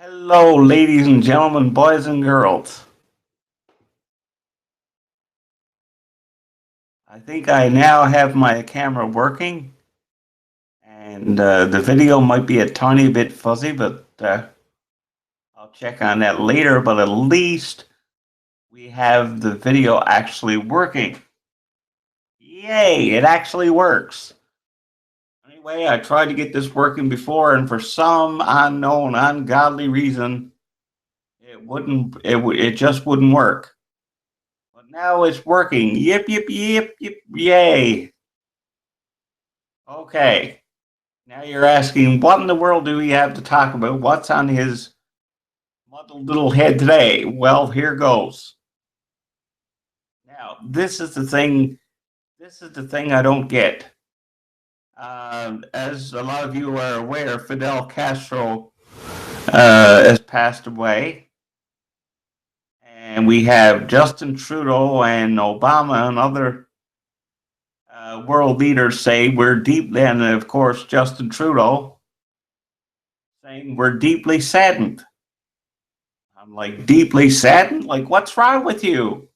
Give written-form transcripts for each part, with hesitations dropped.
Hello, ladies and gentlemen, boys and girls. I think I now have my camera working, and the video might be a tiny bit fuzzy, but I'll check on that later. But at least we have the video actually working. Yay, it actually works. Anyway, I tried to get this working before, and for some unknown, ungodly reason, it just wouldn't work. But now it's working. Yip, yip, yip, yip, yay. Okay. Now you're asking, what in the world do we have to talk about? What's on his muddled little head today? Well, here goes. Now, this is the thing. This is the thing I don't get. As a lot of you are aware, Fidel Castro has passed away, and we have Justin Trudeau and Obama and other world leaders say we're deeply, and of course Justin Trudeau saying we're deeply saddened. I'm like, deeply saddened? Like, what's wrong with you?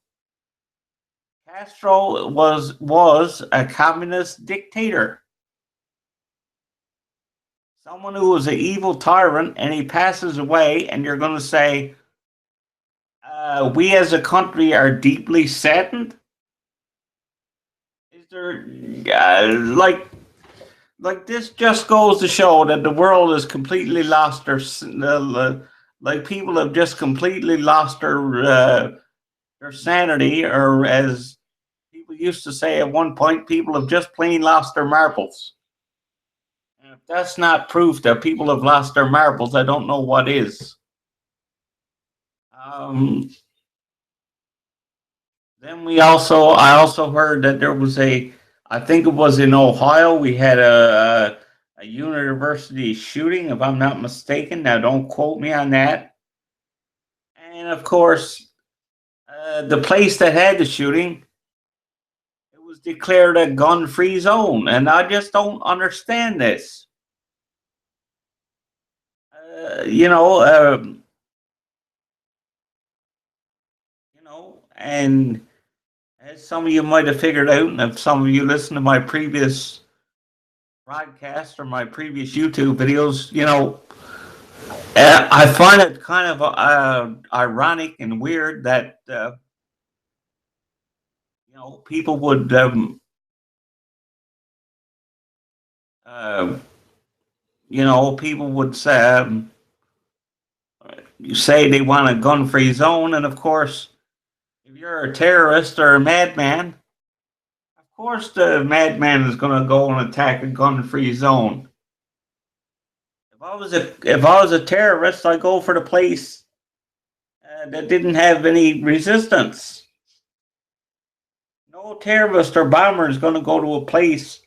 Castro was a communist dictator. Someone who was an evil tyrant, and he passes away, and you're going to say, we as a country are deeply saddened? Is there, like this just goes to show that the world has completely lost like people have just completely lost their sanity, or as people used to say at one point, people have just plain lost their marbles. And if that's not proof that people have lost their marbles, I don't know what is. Um, then I also heard that there was I think it was in Ohio, we had a university shooting, if I'm not mistaken. Now, don't quote me on that. And of course, the place that had the shooting, it was declared a gun-free zone, and I just don't understand this. Uh, you know, uh, and as some of you might have figured out, and if some of you listen to my previous broadcast or my previous YouTube videos, I find it kind of ironic and weird that people would uh, people would say they want a gun-free zone, and of course, if you're a terrorist or a madman, of course the madman is going to go and attack a gun-free zone. If I was a terrorist, I go for the place that didn't have any resistance. No terrorist or bomber is going to go to a place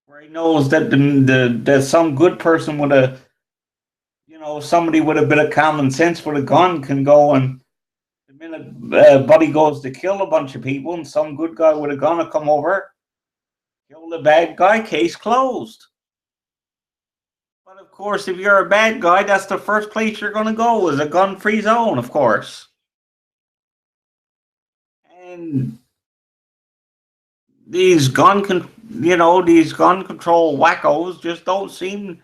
where he knows that that some good person with somebody with a bit of common sense with a gun can go, and the minute Buddy goes to kill a bunch of people, and some good guy with a gun will come over, kill the bad guy, case closed. But of course, if you're a bad guy, that's the first place you're going to go, is a gun-free zone, of course. And these these gun control wackos just don't seem,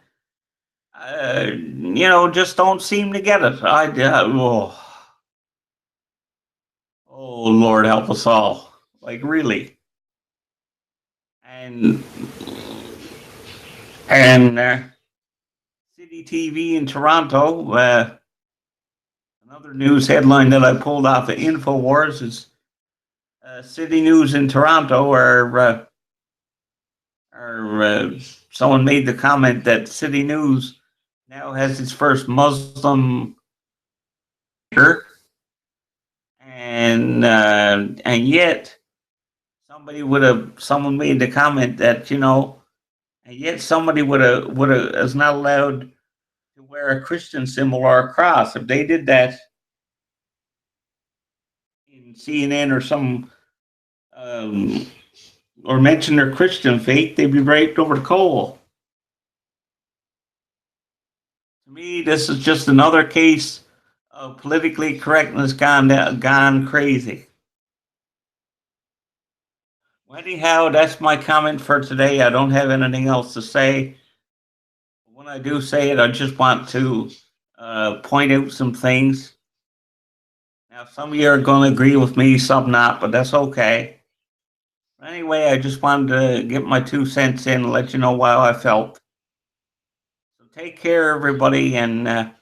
just don't seem to get it. Oh Lord, help us all! Like, really. And City TV in Toronto. Another news headline that I pulled off of Infowars is City News in Toronto, someone made the comment that City News now has its first Muslim and yet someone made the comment that and yet somebody would have is not allowed to wear a Christian symbol or a cross. If they did that in CNN or some or mention their Christian faith, they'd be raked over the coal. To me, this is just another case of politically correctness gone crazy. Well, anyhow, that's my comment for today. I don't have anything else to say. When I do say it, I just want to point out some things. Now, some of you are going to agree with me, some not, but that's okay. Anyway, I just wanted to get my 2 cents in and let you know how I felt. So take care, everybody, and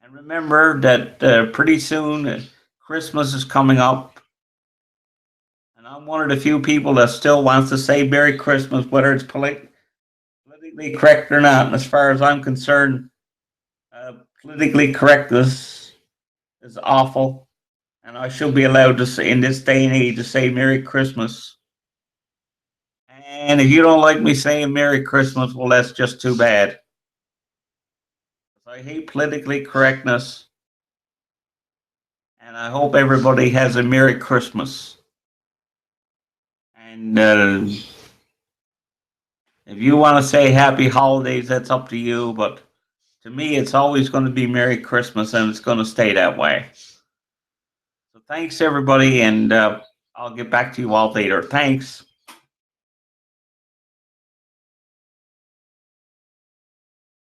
remember that pretty soon Christmas is coming up, and I'm one of the few people that still wants to say Merry Christmas, whether it's politically correct or not. And as far as I'm concerned, politically correctness is awful, and I should be allowed to say, in this day and age, to say Merry Christmas. And if you don't like me saying Merry Christmas, well, that's just too bad. I hate politically correctness, and I hope everybody has a Merry Christmas. And if you want to say Happy Holidays, that's up to you. But to me, it's always going to be Merry Christmas, and it's going to stay that way. So thanks, everybody, and I'll get back to you all later. Thanks.